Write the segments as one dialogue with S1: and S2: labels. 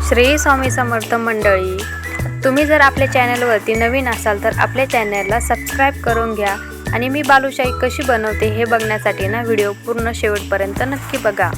S1: श्री स्वामी समर्थ मंडळी, तुम्ही जर आपल्या चॅनलवरती नवीन असाल तर आपल्या चॅनलला सबस्क्राईब करून घ्या आणि मी बालुशाही कशी बनवते हे बघण्यासाठी ना व्हिडिओ पूर्ण शेवटपर्यंत नक्की बघा।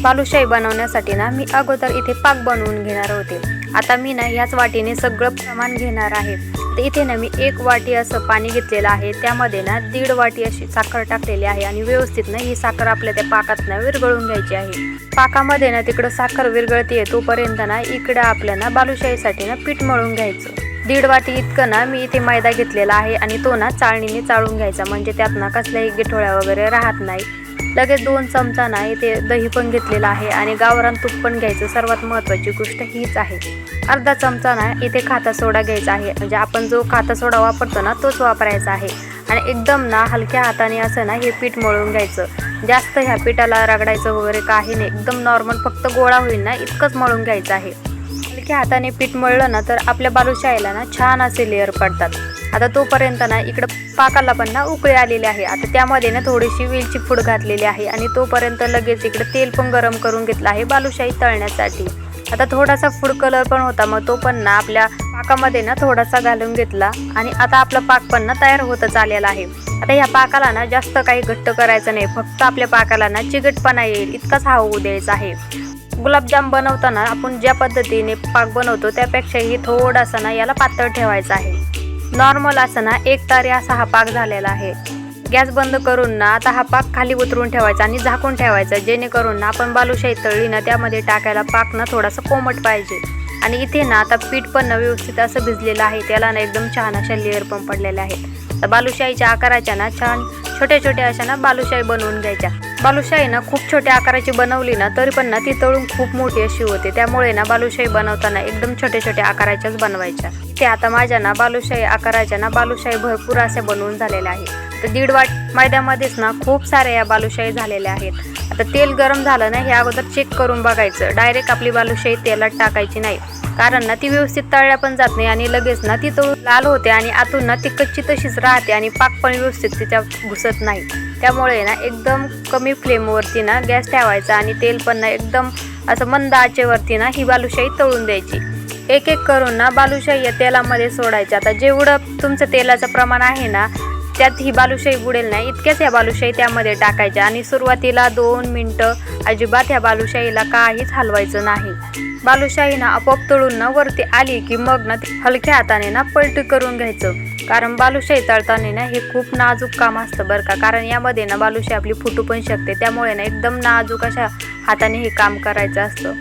S1: बालुशाही बनवण्यासाठी ना मी अगोदर इथे पाक बनवून घेणार होते। आता मी ना याच वाटीने सगळं प्रमाण घेणार आहे। तर इथे ना मी 1 वाटी असं पाणी घेतलेलं आहे, त्यामध्ये ना 1.5 वाटी अशी साखर टाकलेली आहे आणि व्यवस्थित ना ही साखर आपल्या त्या पाकात ना विरघळून घ्यायची आहे। पाकामध्ये ना तिकडं साखर विरघळते तोपर्यंत ना इकडं आपल्याला बालुशाहीसाठी ना पीठ मळून घ्यायचं। 1.5 वाटी इतकं ना मी इथे मैदा घेतलेला आहे आणि तो ना चाळणीने चाळून घ्यायचा, म्हणजे त्यात ना कसल्याही गिठोळ्या वगैरे राहत नाही। लगेच 2 चमचा ना इथे दही पण घेतलेला आहे आणि गावरान तूप पण घ्यायचं। सर्वात महत्त्वाची गोष्ट हीच आहे। अर्धा चमचा ना इथे खाता सोडा घ्यायचा आहे, म्हणजे आपण जो खाता सोडा वापरतो ना तोच वापरायचा आहे। आणि एकदम ना हलक्या हाताने असं ना हे पीठ मळून घ्यायचं। जास्त ह्या पिठाला रगडायचं वगैरे काही नाही, एकदम नॉर्मल फक्त गोळा होईल ना इतकंच मळून घ्यायचं आहे। हलक्या हाताने पीठ मळलं ना तर आपल्या बालुशाहीला ना छान असे लेअर पडतात। आता तोपर्यंत ना इकडं पाकाला पण ना उकळी आलेली आहे। आता त्यामध्ये ना थोडीशी वेलची पूड घातलेली आहे आणि तोपर्यंत लगेच इकडे तेल पण गरम करून घेतलं आहे बालुशाही तळण्यासाठी। आता थोडासा फूड कलर पण होता, मग तो पण ना आपल्या पाकामध्ये ना थोडासा घालून घेतला आणि आता आपला पाक पण ना तयार होतच आलेला आहे। आता ह्या पाकाला ना जास्त काही घट्ट करायचं नाही, फक्त आपल्या पाकाला ना चिकटपणा येईल इतकाच हा होऊ द्यायचा आहे। गुलाबजाम बनवताना आपण ज्या पद्धतीने पाक बनवतो त्यापेक्षाही थोडासा ना याला पातळ ठेवायचा आहे। नॉर्मल असं ना 1 तारी असा हा पाक झालेला आहे। गॅस बंद करून ना आता हा पाक खाली उतरून ठेवायचा आणि झाकून ठेवायचा, जेणेकरून ना आपण बालुशाही तळली ना त्यामध्ये टाकायला पाक ना थोडासा कोमट पाहिजे। आणि इथे ना आता पीठ पण ना व्यवस्थित असं भिजलेलं आहे, त्याला ना एकदम छान अशा लेअर पण पडलेले आहेत। तर बालुशाहीच्या आकाराच्या ना छान छोट्या अशा ना बालुशाही बनवून घ्यायच्या। बालुशाही ना खूप छोट्या आकाराची बनवली ना तरी पण ना ती तळून खूप मोठी अशी होते, त्यामुळे ना बालुशाही बनवताना एकदम छोट्या आकाराच्याच बनवायच्या। ते आता माझ्या ना बालुशाही आकाराच्या ना बालुशाही भरपूर अशा बनवून झालेल्या आहेत। तर 1.5 वाटी मैद्यामध्येच ना खूप साऱ्या या बालुशाही झालेल्या आहेत। आता तेल गरम झालं ना हे अगोदर चेक करून बघायचं। डायरेक्ट आपली बालुशाही तेलात टाकायची नाही, कारण ना ती व्यवस्थित तळल्या पण जात नाही आणि लगेच ना ती तळून लाल होते आणि आतून ना ती कच्ची तशीच राहते आणि पाक पण व्यवस्थित तिच्यात घुसत नाही। त्यामुळे ना एकदम कमी फ्लेमवरती ना गॅस ठेवायचा आणि तेल पण ना एकदम असं मंद आचेवरती ना ही बालुशाही तळून द्यायची। एक करून ना बालुशाही या तेलामध्ये सोडायची। आता जेवढं तुमचं तेलाचं प्रमाण आहे ना त्यात ही बालुशाही बुडेल नाही इतक्याच ह्या बालुशाही त्यामध्ये टाकायच्या आणि सुरुवातीला 2 मिनिटं अजिबात ह्या बालुशाहीला काहीच हलवायचं नाही। बालुशाही ना आपोआप तळून ना वरती आली की मग ना हलक्या हाताने ना पलटी करून घ्यायचं, कारण बालुशाही तळताना ना हे खूप नाजूक काम असतं बरं का, कारण यामध्ये ना बालुशाही आपली फुटू पण शकते। त्यामुळे ना एकदम नाजूक अशा हाताने हे काम करायचं असतं।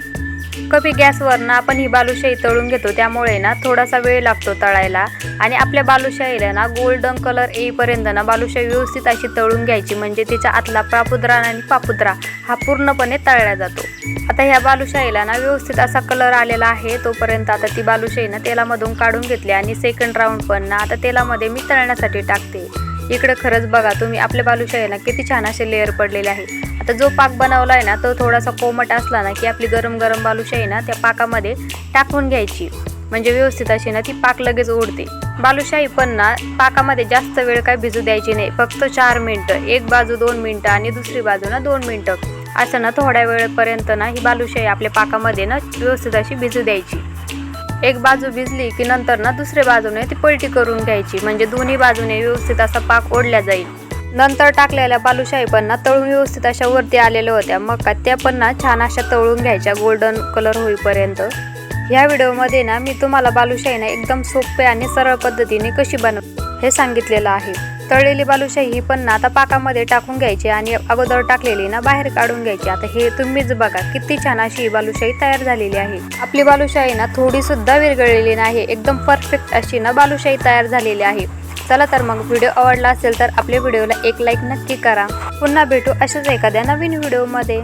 S1: कमी गॅसवर ना आपण ही बालुशाही तळून घेतो, त्यामुळे ना थोडासा वेळ लागतो तळायला आणि आपल्या बालुशाहीला ना गोल्डन कलर येईपर्यंत ना बालुशाही व्यवस्थित अशी तळून घ्यायची, म्हणजे तिच्या आतला पापुद्रा आणि पापुद्रा हा पूर्णपणे तळला जातो। आता ह्या बालुशाहीला ना व्यवस्थित असा कलर आलेला आहे तोपर्यंत आता ती बालुशाही ना तेलामधून काढून घेतली आणि सेकंड राऊंड पण ना आता तेलामध्ये मी तळण्यासाठी टाकते। इकडे खरंच बघा तुम्ही आपल्या बालुशाहीला किती छान असे लेअर पडलेले आहे। आता जो पाक बनवला आहे ना तो थोडासा कोमट असला ना की आपली गरम बालुशाही ना त्या पाकामध्ये टाकून घ्यायची, म्हणजे व्यवस्थित अशी ना ती पाक लगेच ओढते। बालुशाही पण ना पाकामध्ये जास्त वेळ काय भिजू द्यायची नाही, फक्त 4 मिनिटं, एक बाजू 2 मिनिटं आणि दुसरी बाजू ना 2 मिनिटं असं ना थोड्या वेळपर्यंत ना ही बालुशाही आपल्या पाकामध्ये ना व्यवस्थित अशी भिजू द्यायची। एक बाजू भिजली की नंतर ना दुसऱ्या बाजूने ती पलटी करून घ्यायची, म्हणजे दोन्ही बाजूने व्यवस्थित असा पाक ओढला जाईल। नंतर टाकलेल्या बालुशाही पण ना तळून व्यवस्थित अशा वरती आलेल्या होत्या, मग का त्या पण ना छान अशा तळून घ्यायच्या गोल्डन कलर होईपर्यंत। ह्या व्हिडिओमध्ये ना मी तुम्हाला बालुशाही ना एकदम सोपे आणि सरळ पद्धतीने कशी हे सांगितलेलं आहे। तळलेली बालुशाही ही पण ना आता पाकामध्ये टाकून घ्यायची आणि अगोदर टाकलेली ना बाहेर काढून घ्यायची। आता हे तुम्हीच बघा किती छान अशी बालुशाही तयार झालेली आहे। आपली बालुशाही ना थोडी सुद्धा विरघळलेली नाही, एकदम परफेक्ट अशी ना बालुशाही तयार झालेली आहे। चला तर मग व्हिडिओ आवडला असेल तर आपल्या व्हिडिओला एक लाईक नक्की करा। पुन्हा भेटू अशाच एखाद्या नवीन व्हिडिओमध्ये।